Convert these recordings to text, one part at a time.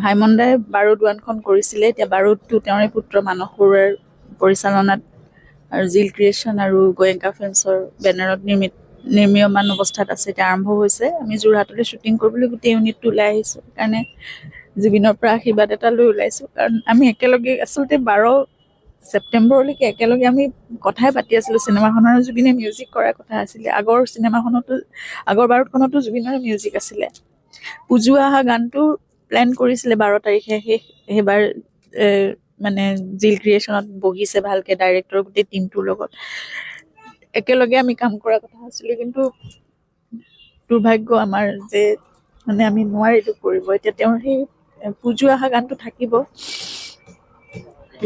ভাইমন দাই বাৰুদ ওৱানখন কৰিছিলে। এতিয়া বাৰুদটো তেওঁৰে পুত্ৰ মানস বৰুৱাৰ পৰিচালনাত আৰু জিল ক্ৰিয়েশ্যন আৰু গোয়েংকা ফিল্মছৰ বেনাৰত নিৰ্মীয়মান অৱস্থাত আছে। এতিয়া আৰম্ভ হৈছে। আমি যোৰহাটলৈ শ্বুটিং কৰিবলৈ গোটেই ইউনিটটো ওলাই আহিছোঁ। সেইকাৰণে জুবিনৰ পৰা আশীৰ্বাদ এটা লৈ ওলাইছোঁ। কাৰণ আমি একেলগে আচলতে 12 ছেপ্টেম্বৰলৈকে একেলগে আমি কথাই পাতি আছিলোঁ চিনেমাখনৰ। জুবিনে মিউজিক কৰাৰ কথা আছিলে। আগৰ চিনেমাখনতো আগৰ বাৰুদখনতো জুবিনৰ মিউজিক আছিলে। পুজো অহা গানটো প্লেন কৰিছিলে 12 তাৰিখে। সেইবাৰ মানে জিল ক্ৰিয়েশ্যনত বহিছে ভালকৈ ডাইৰেক্টৰ গোটেই টিমটোৰ লগত একেলগে আমি কাম কৰাৰ কথা আছিলে। কিন্তু দুৰ্ভাগ্য আমাৰ যে মানে আমি নোৱাৰিলোঁ কৰিব। এতিয়া তেওঁৰ সেই পুজো অহা গানটো থাকিব,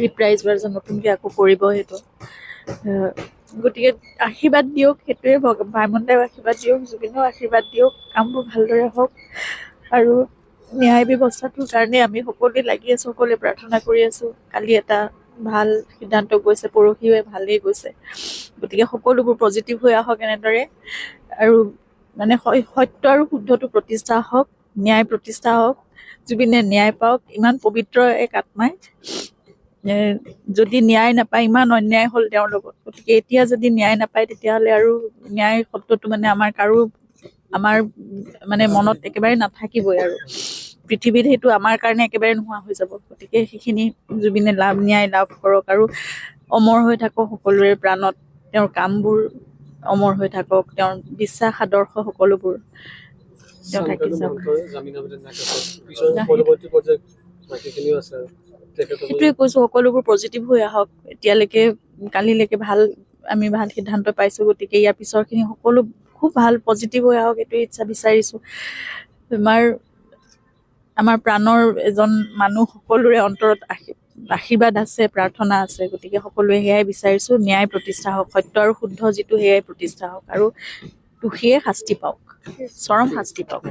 ৰিপ্ৰাইজ ভাৰ্জন নতুনকৈ আকৌ কৰিব সেইটো। গতিকে আশীৰ্বাদ দিয়ক, সেইটোৱে ভাইমন দাইও আশীৰ্বাদ দিয়ক, জুবিনেও আশীৰ্বাদ দিয়ক, কামবোৰ ভালদৰে হওক। আৰু ন্যায় ব্যৱস্থাটোৰ কাৰণে আমি সকলোৱে লাগি আছোঁ, সকলোৱে প্ৰাৰ্থনা কৰি আছোঁ। কালি এটা ভাল সিদ্ধান্ত গৈছে, পৰহিও ভালেই গৈছে। গতিকে সকলোবোৰ পজিটিভ হৈ আহক এনেদৰে। আৰু মানে সত্য আৰু শুদ্ধটো প্ৰতিষ্ঠা হওক, ন্যায় প্ৰতিষ্ঠা হওক, জুবিনে ন্যায় পাওক। ইমান পবিত্ৰ এক আত্মাই যদি ন্যায় নাপায়, ইমান অন্যায় হ'ল তেওঁৰ লগত। গতিকে এতিয়া যদি ন্যায় নাপায় তেতিয়াহ'লে আৰু ন্যায় শব্দটো মানে আমাৰ মানে মনত একেবাৰে নাথাকিবই আৰু পৃথিৱীত সেইটো আমাৰ কাৰণে একেবাৰে নোহোৱা হৈ যাব। গতিকে সেইখিনি জুবিনে ন্যায় লাভ কৰক আৰু অমৰ হৈ থাকক সকলোৰে প্ৰাণত। তেওঁৰ কামবোৰ অমৰ হৈ থাকক, তেওঁৰ বিশ্বাস আদৰ্শ সকলোবোৰ তেওঁ থাকি যাওক। সেইটোৱে কৈছোঁ, সকলোবোৰ পজিটিভ হৈ আহক। এতিয়ালৈকে কালিলৈকে আমি ভাল সিদ্ধান্ত পাইছোঁ। গতিকে ইয়াৰ পিছৰখিনি সকলো খুব ভাল পজিটিভ হৈ আহক, এইটোৱে ইচ্ছা বিচাৰিছোঁ। আমাৰ প্ৰাণৰ এজন মানুহ, সকলোৰে অন্তৰত আশীৰ্বাদ আছে, প্ৰাৰ্থনা আছে। গতিকে সকলোৱে সেয়াই বিচাৰিছোঁ, ন্যায় প্ৰতিষ্ঠা হওক, সত্য আৰু শুদ্ধ যিটো সেয়াই প্ৰতিষ্ঠা হওক আৰু দোষীয়ে শাস্তি পাওক, চৰম শাস্তি পাওক।